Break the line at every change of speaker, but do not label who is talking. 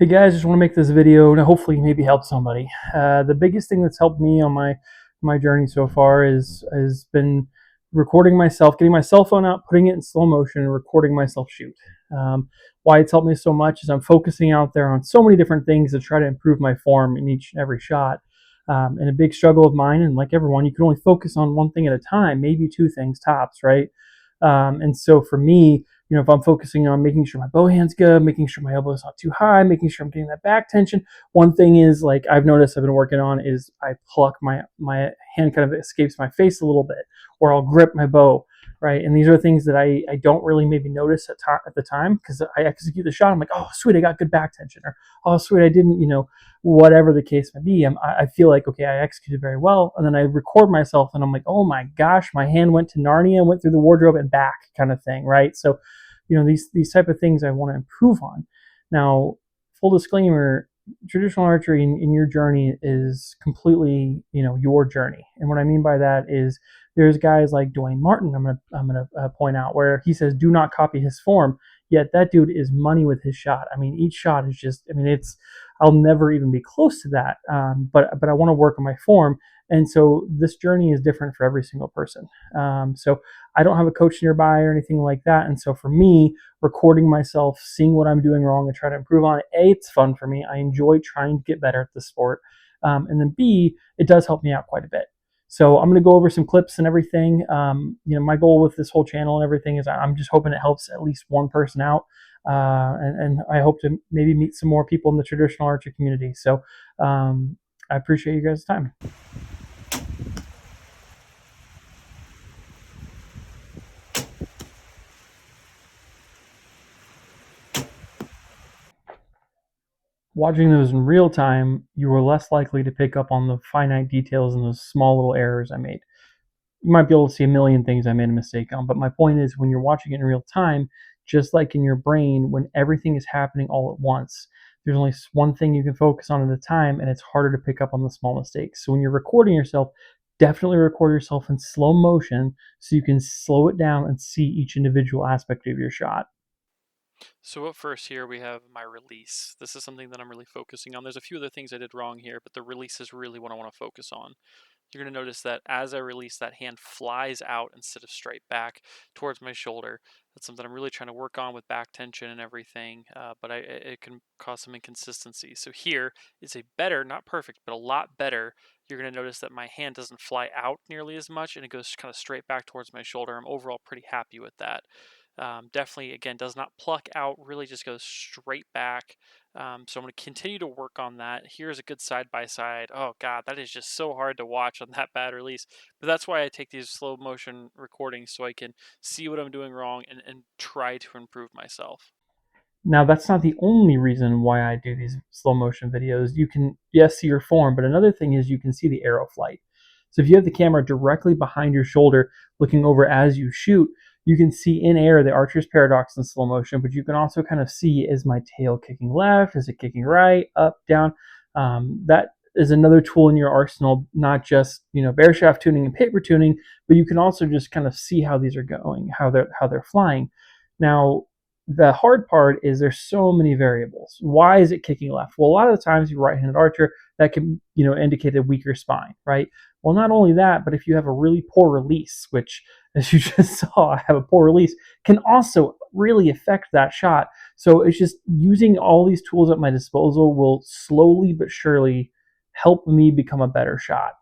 Hey guys, just want to make this video and hopefully maybe help somebody. The biggest thing that's helped me on my journey so far has been recording myself, getting my cell phone out, putting it in slow motion, and recording myself shoot. Why it's helped me so much is I'm focusing out there on so many different things to try to improve my form in each and every shot. And a big struggle of mine, and like everyone, you can only focus on one thing at a time, maybe two things tops, right? And so for me, if I'm focusing on making sure my bow hand's good, making sure my elbow's not too high, making sure I'm getting that back tension. One thing is, like, I've noticed I've been working on is I pluck my hand kind of escapes my face a little bit, or I'll grip my bow, right? And these are things that I don't really maybe notice at the time because I execute the shot. I'm like, oh sweet, I got good back tension, or oh sweet, I didn't, whatever the case may be. I feel like, okay, I executed very well, and then I record myself, and I'm like, oh my gosh, my hand went to Narnia, went through the wardrobe and back, kind of thing, right? So these type of things I want to improve on. Now, full disclaimer, traditional archery in your journey is completely, your journey. And what I mean by that is there's guys like Dwayne Martin, I'm gonna point out, where he says do not copy his form, yet that dude is money with his shot. I mean, each shot is just, I'll never even be close to that. But I want to work on my form. And so this journey is different for every single person. So I don't have a coach nearby or anything like that. And so for me, recording myself, seeing what I'm doing wrong and try to improve on it, A, it's fun for me. I enjoy trying to get better at the sport. And then B, it does help me out quite a bit. So I'm going to go over some clips and everything. My goal with this whole channel and everything is I'm just hoping it helps at least one person out. And I hope to maybe meet some more people in the traditional archery community. So I appreciate you guys' time. Watching those in real time, you were less likely to pick up on the finite details and those small little errors I made. You might be able to see a million things I made a mistake on, but my point is, when you're watching it in real time, just like in your brain, when everything is happening all at once, there's only one thing you can focus on at a time, and it's harder to pick up on the small mistakes. So when you're recording yourself, definitely record yourself in slow motion so you can slow it down and see each individual aspect of your shot.
So up first here we have my release. This is something that I'm really focusing on. There's a few other things I did wrong here, but the release is really what I want to focus on. You're going to notice that as I release, that hand flies out instead of straight back towards my shoulder. That's something I'm really trying to work on with back tension and everything, but it can cause some inconsistency. So here is a better, not perfect, but a lot better. You're going to notice that my hand doesn't fly out nearly as much and it goes kind of straight back towards my shoulder. I'm overall pretty happy with that. Definitely, again, does not pluck out, really just goes straight back. So I'm going to continue to work on that. Here's a good side by side. Oh God, that is just so hard to watch on that bad release. But that's why I take these slow motion recordings so I can see what I'm doing wrong and try to improve myself.
Now, that's not the only reason why I do these slow motion videos. You can, yes, see your form, but another thing is you can see the arrow flight. So if you have the camera directly behind your shoulder, looking over as you shoot, you can see in air the archer's paradox in slow motion, but you can also kind of see, is my tail kicking left? Is it kicking right, up, down? That is another tool in your arsenal, not just, bear shaft tuning and paper tuning, but you can also just kind of see how these are going, how they're flying. Now, the hard part is there's so many variables. Why is it kicking left? Well, a lot of the times you're right-handed archer, that can, indicate a weaker spine, right? Well, not only that, but if you have a really poor release, which, as you just saw, I have a poor release, can also really affect that shot. So it's just using all these tools at my disposal will slowly but surely help me become a better shot.